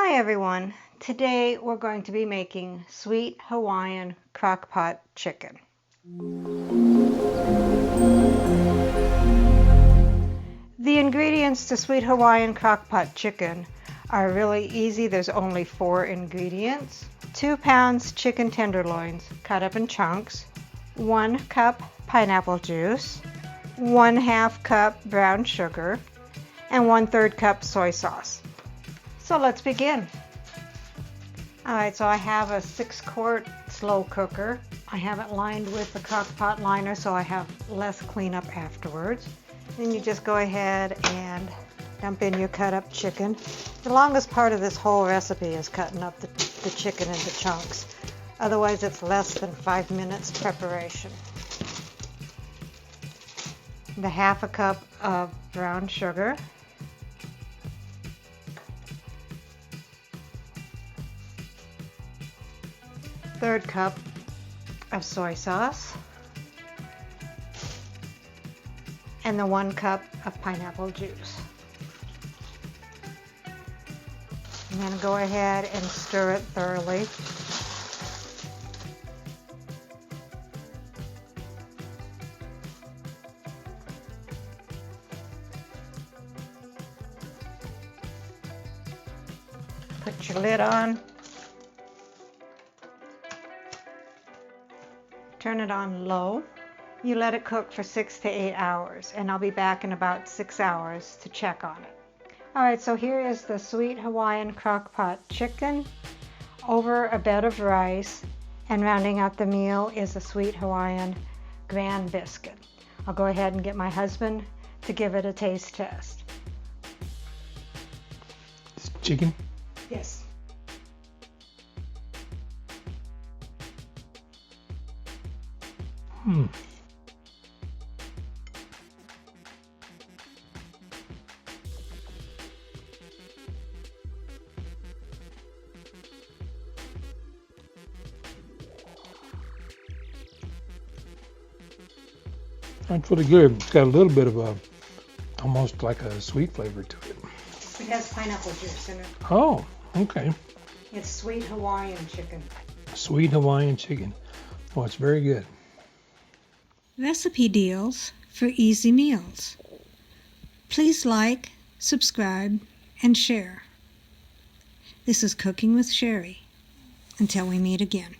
Hi everyone. Today we're going to be making Sweet Hawaiian Crockpot Chicken. The ingredients to Sweet Hawaiian Crockpot Chicken are really easy. There's only 4 ingredients. 2 pounds chicken tenderloins cut up in chunks, 1 cup pineapple juice, 1/2 cup brown sugar, and 1/3 cup soy sauce. So let's begin. Alright, so I have a 6-quart slow cooker. I have it lined with the crockpot liner so I have less cleanup afterwards. Then you just go ahead and dump in your cut up chicken. The longest part of this whole recipe is cutting up the chicken into chunks. Otherwise it's less than 5 minutes preparation. The 1/2 cup of brown sugar. 1/3 cup of soy sauce, and the 1 cup of pineapple juice. And then go ahead and stir it thoroughly. Put your lid on. Turn it on low. You let it cook for 6 to 8 hours, and I'll be back in about 6 hours to check on it. Alright, so here is the Sweet Hawaiian Crockpot Chicken over a bed of rice, and rounding out the meal is a Sweet Hawaiian Grand Biscuit. I'll go ahead and get my husband to give it a taste test. Chicken? Yes. That's pretty good. It's got a little bit of almost like a sweet flavor to it. It has pineapple juice in it. Oh, okay. It's Sweet Hawaiian chicken. Sweet Hawaiian chicken. Oh, it's very good. Recipe deals for easy meals. Please like, subscribe, and share. This is Cooking with Sherry. Until we meet again.